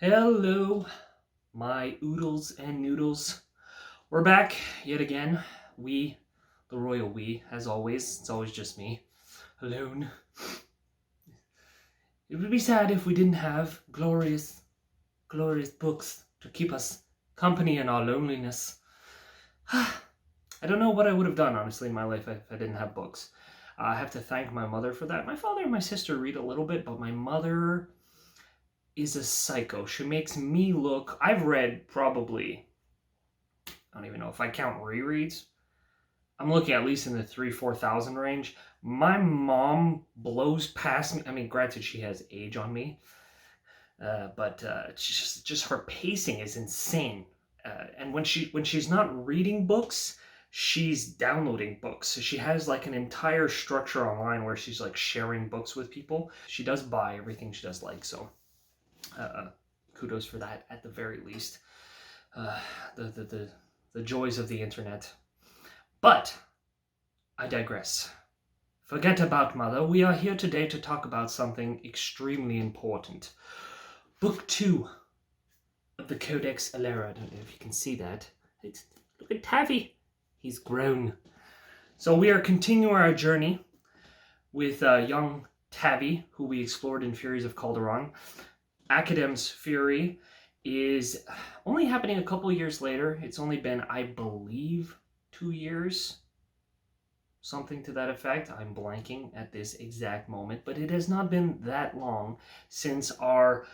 Hello, my oodles and noodles. We're back yet again. We, the royal we, as always. It's always just me, alone. It would be sad if we didn't have glorious, glorious books to keep us company in our loneliness. I don't know what I would have done, honestly, in my life if I didn't have books. I have to thank my mother for that. My father and my sister read a little bit, but my mother is a psycho. She makes me look. I've read probably, I don't even know if I count rereads. I'm looking at least in the 4,000 range. My mom blows past me. I mean, granted, she has age on me, but just her pacing is insane. And when she's not reading books, she's downloading books. So she has like an entire structure online where she's like sharing books with people. She does buy everything she does like, so kudos for that at the very least. Uh, the joys of the internet. But I digress. Forget about Mother. We are here today to talk about something extremely important. Book 2 of the Codex Alera. I don't know if you can see that. Look at Tavi. He's grown. So we are continuing our journey with young Tavi, who we explored in Furies of Calderon. Academ's Fury is only happening a couple years later. It's only been, I believe, 2 years. Something to that effect. I'm blanking at this exact moment, but it has not been that long since our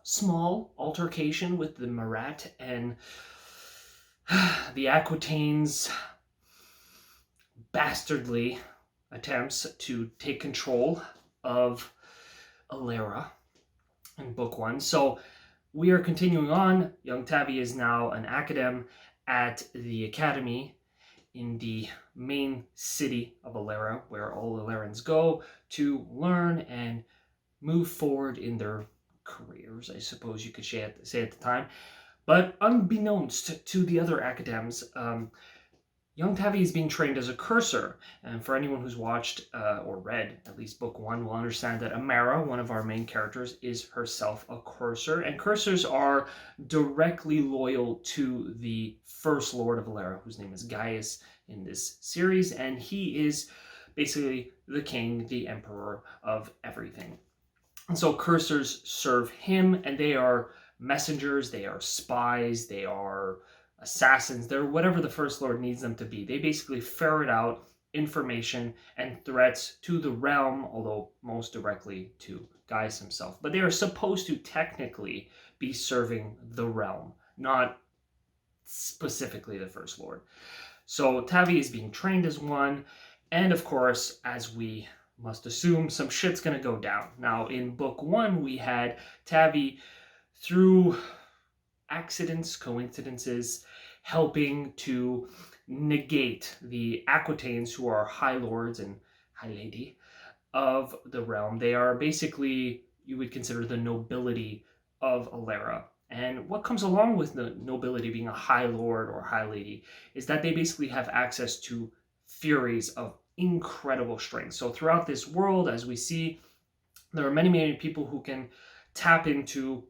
small altercation with the Marat and the Aquitaines' bastardly attempts to take control of Alera in Book 1. So we are continuing on. Young Tavi is now an Academ at the Academy in the main city of Alera, where all Alerans go to learn and move forward in their careers, I suppose you could say at the time. But unbeknownst to the other Academs, young Tavi is being trained as a cursor. And for anyone who's watched or read at least Book 1 will understand that Amara, one of our main characters, is herself a cursor. And cursors are directly loyal to the First Lord of Alera, whose name is Gaius in this series. And he is basically the king, the emperor of everything. And so cursors serve him, and they are messengers, they are spies, they are assassins, they're whatever the First Lord needs them to be. They basically ferret out information and threats to the realm, although most directly to Gaius himself. But they are supposed to technically be serving the realm, not specifically the First Lord. So Tavi is being trained as one, and of course, as we must assume, some shit's gonna go down. Now, in Book 1, we had Tavi, through accidents, coincidences, helping to negate the Aquitaines, who are High Lords and High Lady of the realm. They are basically, you would consider, the nobility of Alera. And what comes along with the nobility being a High Lord or High Lady is that they basically have access to Furies of incredible strength. So throughout this world, as we see, there are many, many people who can tap into,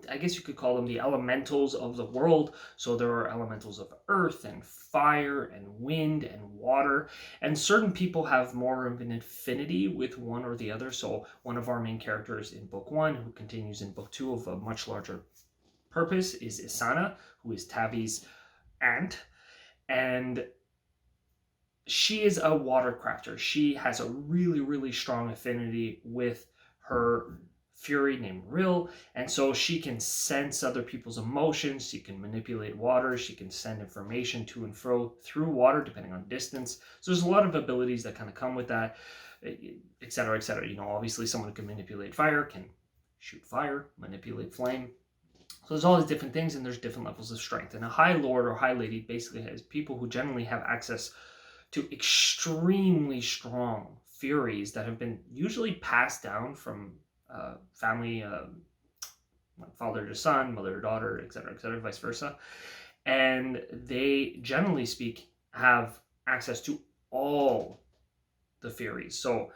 I guess you could call them the elementals of the world. So there are elementals of earth and fire and wind and water, and certain people have more of an affinity with one or the other. So one of our main characters in Book 1, who continues in Book 2 of a much larger purpose, is Isana, who is Tavi's aunt, and she is a water crafter. She has a really, really strong affinity with her Fury named Rill, and so she can sense other people's emotions, she can manipulate water, she can send information to and fro through water depending on distance. So there's a lot of abilities that kind of come with that, etc., etc. You know, obviously someone who can manipulate fire can shoot fire, manipulate flame. So there's all these different things, and there's different levels of strength. And a High Lord or High Lady basically has people who generally have access to extremely strong Furies that have been usually passed down from family, father to son, mother to daughter, etc., vice versa. And they, generally speak, have access to all the Furies. So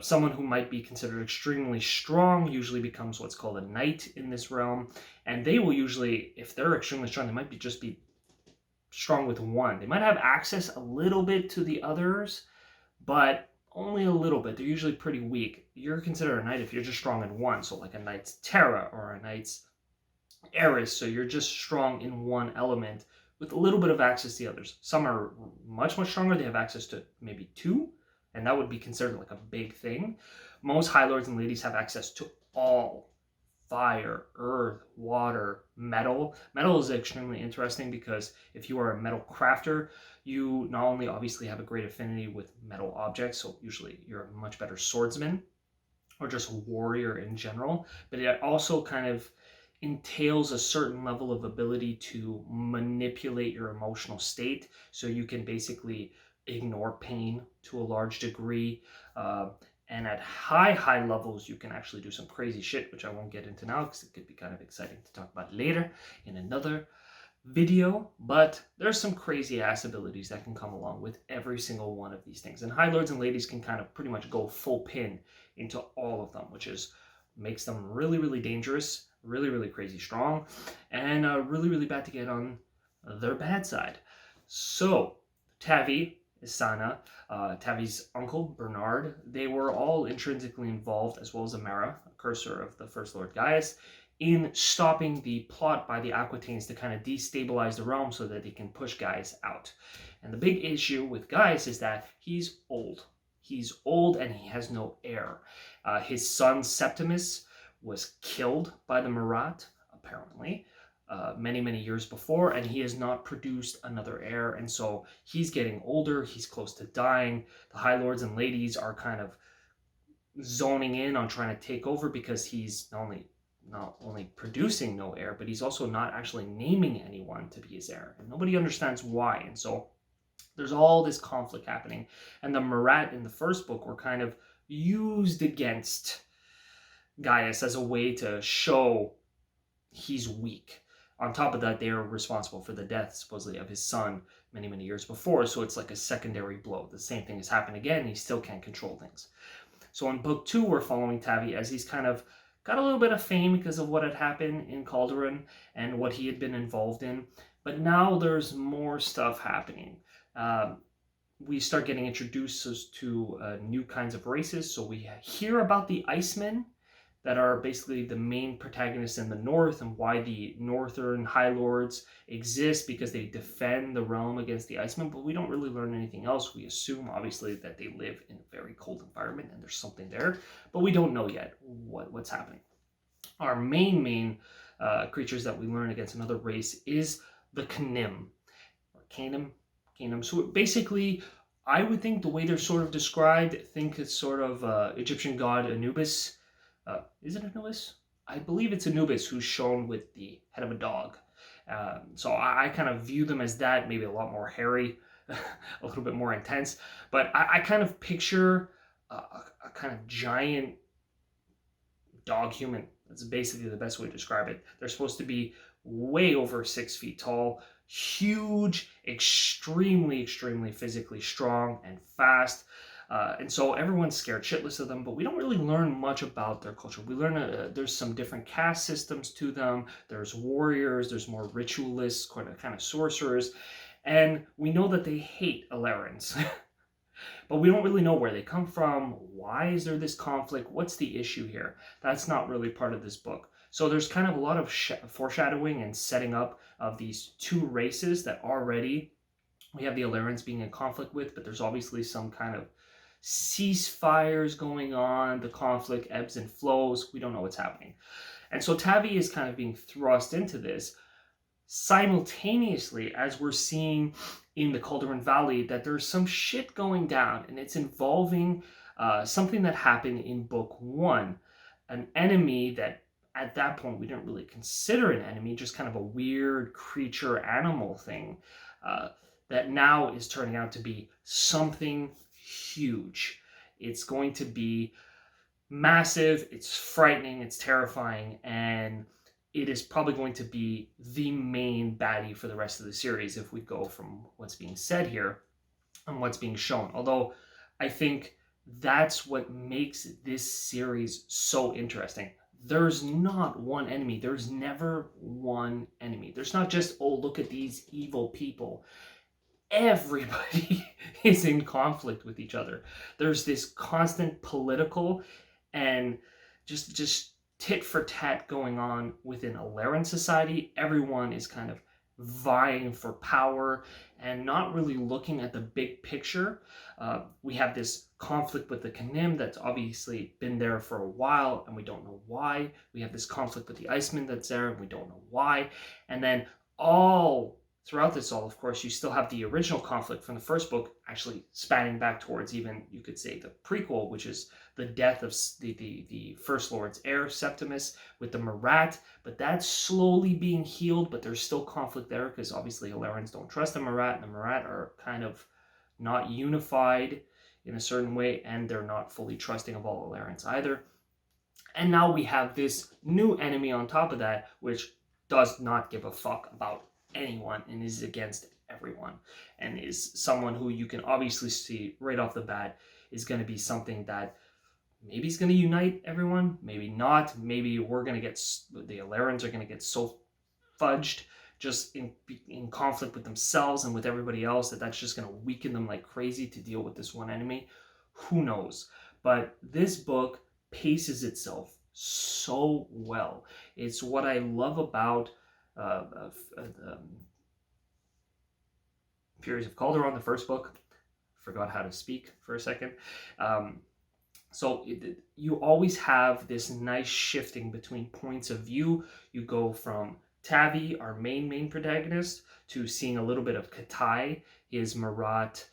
Someone who might be considered extremely strong usually becomes what's called a knight in this realm, and they will usually, if they're extremely strong, they might just be strong with one. They might have access a little bit to the others, but only a little bit. They're usually pretty weak. You're considered a knight if you're just strong in one, so like a knight's Terra or a knight's Eris, so you're just strong in one element with a little bit of access to the others. Some are much, much stronger. They have access to maybe two, and that would be considered like a big thing. Most High Lords and Ladies have access to all: fire, earth, water, metal. Metal is extremely interesting because if you are a metal crafter, you not only obviously have a great affinity with metal objects, so usually you're a much better swordsman or just warrior in general, but it also kind of entails a certain level of ability to manipulate your emotional state, so you can basically ignore pain to a large degree, and at high levels you can actually do some crazy shit, which I won't get into now because it could be kind of exciting to talk about later in another video. But there's some crazy ass abilities that can come along with every single one of these things, and High Lords and Ladies can kind of pretty much go full pin into all of them, which makes them really dangerous, really crazy strong, and really bad to get on their bad side. So Tavi, Isana, Tavi's uncle Bernard, they were all intrinsically involved, as well as Amara, a cursor of the First Lord Gaius, in stopping the plot by the Aquitaines to kind of destabilize the realm so that they can push Gaius out. And the big issue with Gaius is that he's old. He's old and he has no heir. His son Septimus was killed by the Marat, apparently, many years before, and he has not produced another heir, and so he's getting older, he's close to dying. The High Lords and Ladies are kind of zoning in on trying to take over because he's not only producing no heir, but he's also not actually naming anyone to be his heir, and nobody understands why. And so there's all this conflict happening, and the Marat in the first book were kind of used against Gaius as a way to show he's weak. On top of that, they are responsible for the death, supposedly, of his son many years before, so it's like a secondary blow. The same thing has happened again, he still can't control things. So in book 2, we're following Tavi as he's kind of got a little bit of fame because of what had happened in Calderon and what he had been involved in, but now there's more stuff happening. We start getting introduced to new kinds of races, so we hear about the Icemen, that are basically the main protagonists in the north, and why the northern High Lords exist, because they defend the realm against the Icemen, but we don't really learn anything else. We assume, obviously, that they live in a very cold environment and there's something there, but we don't know yet what's happening. Our main creatures that we learn against another race is the Canim, or Canim. So basically, I would think the way they're sort of described, think it's sort of Egyptian god Anubis. Is it Anubis? I believe it's Anubis, who's shown with the head of a dog. So I kind of view them as that, maybe a lot more hairy, a little bit more intense. But I kind of picture a kind of giant dog human. That's basically the best way to describe it. They're supposed to be way over 6 feet tall, huge, extremely physically strong and fast. And so everyone's scared shitless of them, but we don't really learn much about their culture. We learn there's some different caste systems to them. There's warriors, there's more ritualists, kind of sorcerers, and we know that they hate Alerans. But we don't really know where they come from. Why is there this conflict? What's the issue here? That's not really part of this book. So there's kind of a lot of foreshadowing and setting up of these two races that already we have the Alerans being in conflict with, but there's obviously some kind of ceasefires going on. The conflict ebbs and flows. We don't know what's happening. And so Tavi is kind of being thrust into this simultaneously as we're seeing in the Calderon Valley that there's some shit going down, and it's involving something that happened in book 1, an enemy that at that point we didn't really consider an enemy, just kind of a weird creature animal thing that now is turning out to be something huge. It's going to be massive, it's frightening, it's terrifying, and it is probably going to be the main baddie for the rest of the series if we go from what's being said here and what's being shown. Although I think that's what makes this series so interesting. There's not one enemy. There's never one enemy. There's not just, oh, look at these evil people. Everybody is in conflict with each other. There's this constant political and just tit for tat going on within Aleran society. Everyone is kind of vying for power and not really looking at the big picture. We have this conflict with the Academ that's obviously been there for a while and we don't know why. We have this conflict with the Iceman that's there and we don't know why. And then all throughout this all, of course, you still have the original conflict from the first book actually spanning back towards even, you could say, the prequel, which is the death of the First Lord's heir, Septimus, with the Marat. But that's slowly being healed, but there's still conflict there because obviously Alerans don't trust the Marat, and the Marat are kind of not unified in a certain way, and they're not fully trusting of all Alerans either. And now we have this new enemy on top of that, which does not give a fuck about anyone and is against everyone, and is someone who you can obviously see right off the bat is going to be something that maybe is going to unite everyone, maybe not. Maybe we're going to get, the Alerans are going to get so fudged just in conflict with themselves and with everybody else that's just going to weaken them like crazy to deal with this one enemy. Who knows? But this book paces itself so well. It's what I love about Furies of Calderon, the first book. Forgot how to speak for a second. So you always have this nice shifting between points of view. You go from Tavi, our main protagonist, to seeing a little bit of Katai, his Marat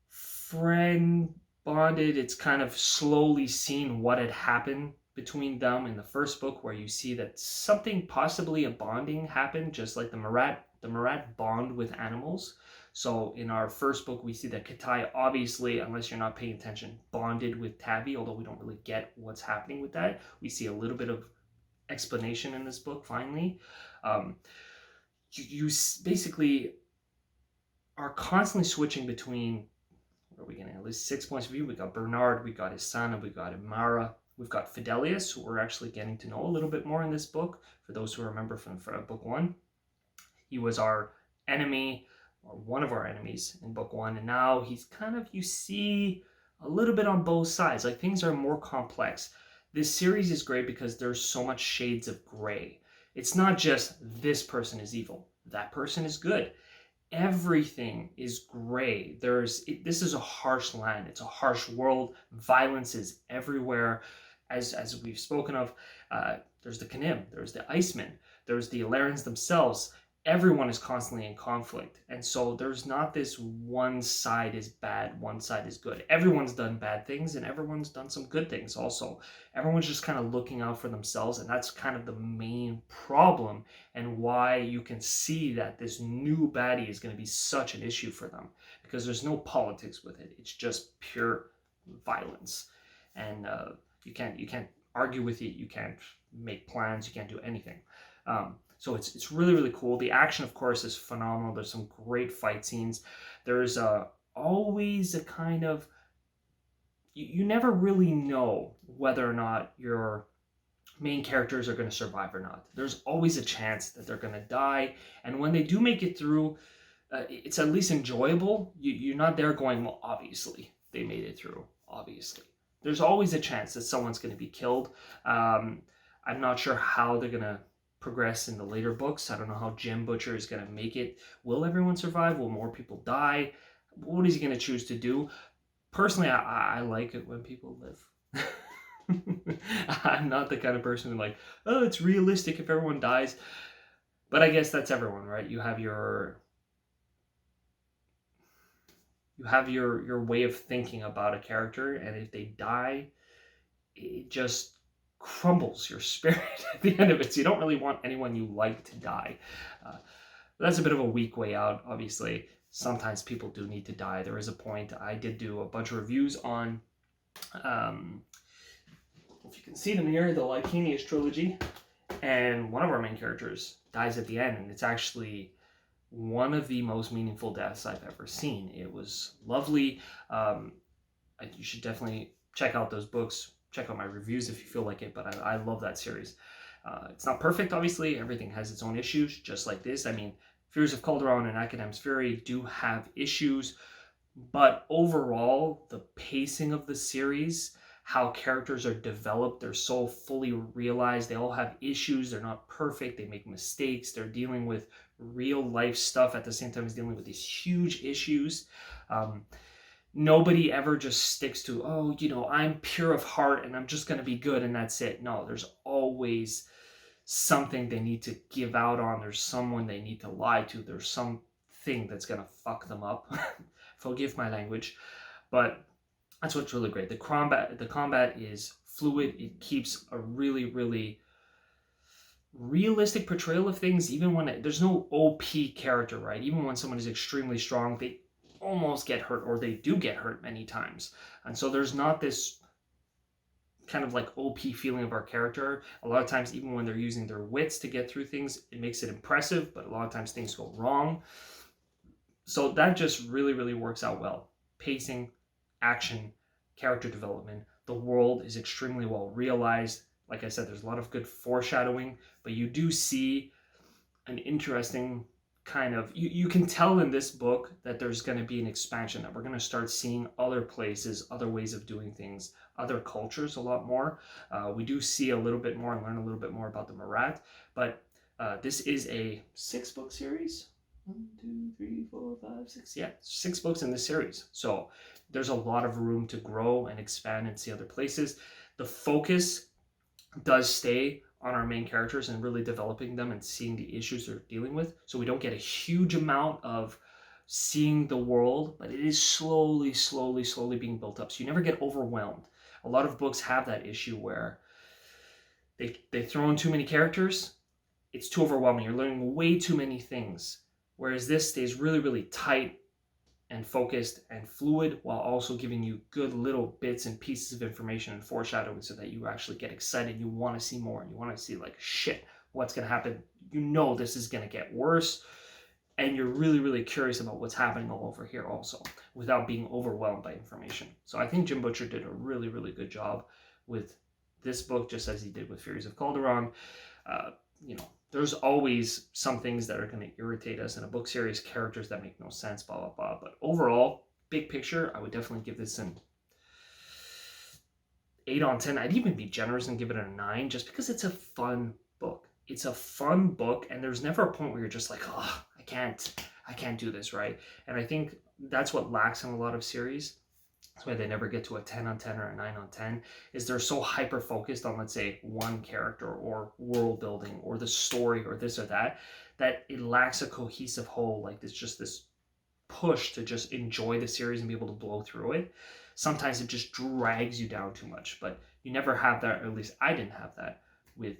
friend, bonded. It's kind of slowly seen what had happened between them in the first book, where you see that something, possibly a bonding, happened, just like the Marat bond with animals. So in our first book, we see that Katai, obviously, unless you're not paying attention, bonded with Tavi, although we don't really get what's happening with that. We see a little bit of explanation in this book, finally. You basically are constantly switching between, what are we getting, at least 6 points of view. We got Bernard, we got his son, and we got Imara. We've got Fidelius, who we're actually getting to know a little bit more in this book, for those who remember from book one. He was our enemy, or one of our enemies in book one, and now he's kind of, you see a little bit on both sides. Like, things are more complex. This series is great because there's so much shades of gray. It's not just this person is evil, that person is good. Everything is gray. This is a harsh land. It's a harsh world. Violence is everywhere. As we've spoken of, there's the Academ, there's the Iceman, there's the Alerans themselves. Everyone is constantly in conflict. And so there's not this one side is bad, one side is good. Everyone's done bad things and everyone's done some good things also. Everyone's just kind of looking out for themselves, and that's kind of the main problem, and why you can see that this new baddie is going to be such an issue for them, because there's no politics with it. It's just pure violence. And you can't argue with it. You can't make plans. You can't do anything. So it's really, really cool. The action, of course, is phenomenal. There's some great fight scenes. There's always a kind of, you never really know whether or not your main characters are going to survive or not. There's always a chance that they're going to die. And when they do make it through, it's at least enjoyable. You're not there going, well, obviously they made it through, obviously. There's always a chance that someone's going to be killed. I'm not sure how they're going to progress in the later books. I don't know how Jim Butcher is going to make it. Will everyone survive? Will more people die? What is he going to choose to do? Personally, I like it when people live. I'm not the kind of person who like, oh, it's realistic if everyone dies. But I guess that's everyone, right? You have your way of thinking about a character, and if they die, it just crumbles your spirit at the end of it. So you don't really want anyone you like to die. That's a bit of a weak way out, obviously. Sometimes people do need to die. There is a point. I did do a bunch of reviews on, if you can see them here, the Licanius trilogy, and one of our main characters dies at the end, and it's actually one of the most meaningful deaths I've ever seen. It was lovely. you should definitely check out those books. Check out my reviews if you feel like it, but I love that series. It's not perfect, obviously. Everything has its own issues, just like this. I mean, Fears of Calderon and Academ's Fury do have issues, but overall, the pacing of the series, how characters are developed, they're so fully realized. They all have issues. They're not perfect. They make mistakes. They're dealing with real life stuff at the same time as dealing with these huge issues. Nobody ever just sticks to, oh, I'm pure of heart and I'm just going to be good and that's it. No, there's always something they need to give out on. There's someone they need to lie to. There's something that's going to fuck them up. Forgive my language. But that's what's really great. The combat is fluid. It keeps a really, really realistic portrayal of things, even when there's no OP character, right? Even when someone is extremely strong, they almost get hurt, or they do get hurt many times. And so there's not this kind of like OP feeling of our character. A lot of times, even when they're using their wits to get through things, it makes it impressive, but a lot of times things go wrong. So that just really, really works out well. Pacing, action, character development. The world is extremely well realized. Like I said, there's a lot of good foreshadowing, but you do see an interesting kind of, you can tell in this book that there's going to be an expansion, that we're going to start seeing other places, other ways of doing things, other cultures a lot more. We do see a little bit more and learn a little bit more about the Marat, but this is a 6-book series. 1, 2, 3, 4, 5, 6. Yeah, 6 books in this series. So there's a lot of room to grow and expand and see other places. The focus does stay on our main characters and really developing them and seeing the issues they're dealing with. So we don't get a huge amount of seeing the world, but it is slowly being built up. So you never get overwhelmed. A lot of books have that issue where they throw in too many characters. It's too overwhelming. You're learning way too many things. Whereas this stays really, really tight and focused and fluid, while also giving you good little bits and pieces of information and foreshadowing so that you actually get excited. You want to see more, and you want to see like, shit, what's going to happen? This is going to get worse, and you're really, really curious about what's happening all over here also, without being overwhelmed by information. So I think Jim Butcher did a really, really good job with this book, just as he did with Furies of Calderon. There's always some things that are going to irritate us in a book series, characters that make no sense, blah, blah, blah. But overall, big picture, I would definitely give this an 8 on 10. I'd even be generous and give it a 9, just because it's a fun book. It's a fun book, and there's never a point where you're just like, oh, I can't do this, right? And I think that's what lacks in a lot of series. That's why they never get to a 10 on 10 or a 9 on 10, is they're so hyper focused on, let's say, one character or world building or the story or this or that, that it lacks a cohesive whole. Like, it's just this push to just enjoy the series and be able to blow through it. Sometimes it just drags you down too much, but you never have that, or at least I didn't have that with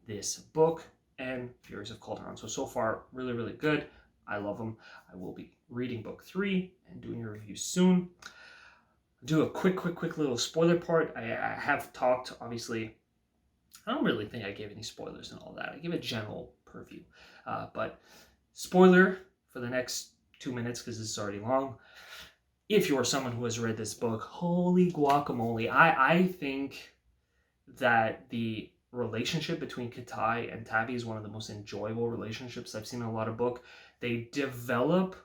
this book and Furies of Calderon. So far, really, really good. I love them. I will be reading book 3 and doing a review soon. Do a quick little spoiler part. I have talked, obviously. I don't really think I gave any spoilers and all that. I give a general purview. But spoiler for the next 2 minutes, because this is already long. If you're someone who has read this book, holy guacamole. I think that the relationship between Kitai and Tabby is one of the most enjoyable relationships I've seen in a lot of book. They develop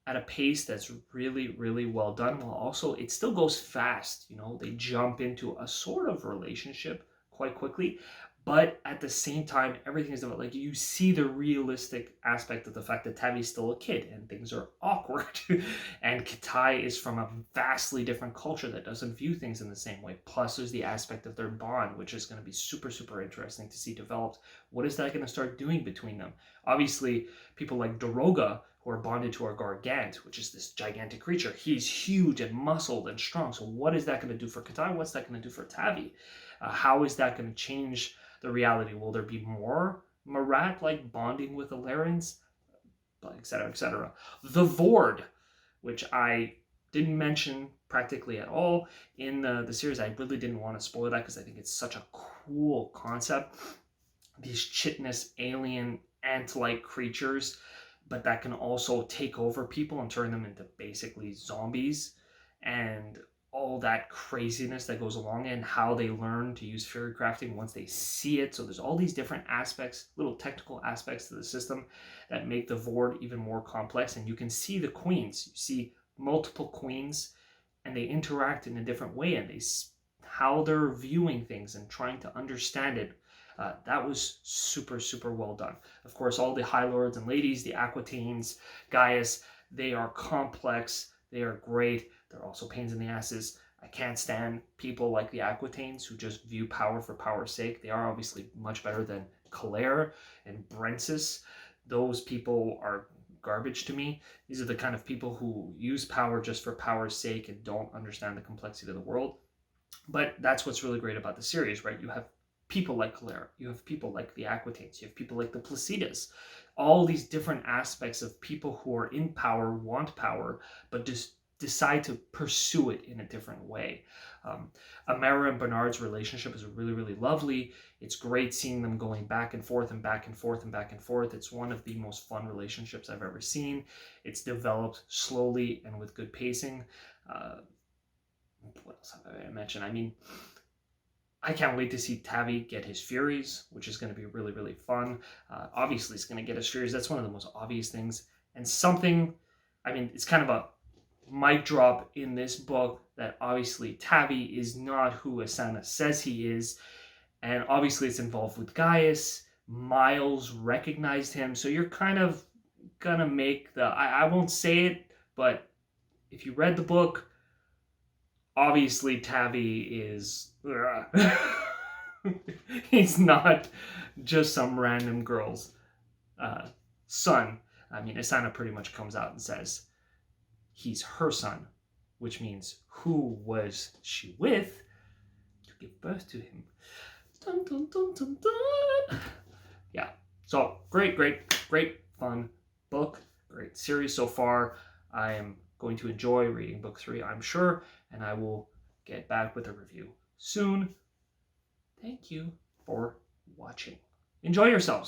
at a pace that's really, really well done, while also it still goes fast. They jump into a sort of relationship quite quickly, but at the same time, everything is about, like, you see the realistic aspect of the fact that Tabby's still a kid and things are awkward, and Kitai is from a vastly different culture that doesn't view things in the same way. Plus, there's the aspect of their bond, which is going to be super, super interesting to see developed. What is that going to start doing between them? Obviously, people like Doroga, who are bonded to our Gargant, which is this gigantic creature. He's huge and muscled and strong. So what is that going to do for Kitai? What's that going to do for Tabby? How is that going to change the reality? Will there be more Marat-like bonding with Alerans? Et cetera, et cetera. The Vord, which I didn't mention practically at all in the series. I really didn't want to spoil that because I think it's such a cool concept. These chitinous alien ant-like creatures, but that can also take over people and turn them into basically zombies. And all that craziness that goes along and how they learn to use fairy crafting once they see it. So there's all these different aspects, little technical aspects to the system that make the Vord even more complex. And you can see the queens. You see multiple queens, and they interact in a different way, and how they're viewing things and trying to understand it. That was super, super well done. Of course, all the High Lords and Ladies, the Aquitaines, Gaius, they are complex. They are great. They're also pains in the asses. I can't stand people like the Aquitaines who just view power for power's sake. They are obviously much better than Calere and Brensis. Those people are garbage to me. These are the kind of people who use power just for power's sake and don't understand the complexity of the world. But that's what's really great about the series, right? You have people like Calera, you have people like the Aquitaines, you have people like the Placidas, all these different aspects of people who are in power, want power, but just decide to pursue it in a different way. Amara and Bernard's relationship is really, really lovely. It's great seeing them going back and forth and back and forth and back and forth. It's one of the most fun relationships I've ever seen. It's developed slowly and with good pacing. What else have I mentioned? I mean, I can't wait to see Tavi get his Furies, which is going to be really, really fun. Obviously, he's going to get his Furies. That's one of the most obvious things. And something, I mean, it's kind of a mic drop in this book that obviously Tavi is not who Asana says he is. And obviously, it's involved with Gaius. Miles recognized him. So you're kind of going to make the, I won't say it, but if you read the book, obviously Tavi is he's not just some random girl's son. I mean, Asana pretty much comes out and says he's her son, which means who was she with to give birth to him? Dun, dun, dun, dun, dun. Yeah, so great fun book, great series so far. I am going to enjoy reading book 3, I'm sure, and I will get back with a review soon. Thank you for watching. Enjoy yourselves.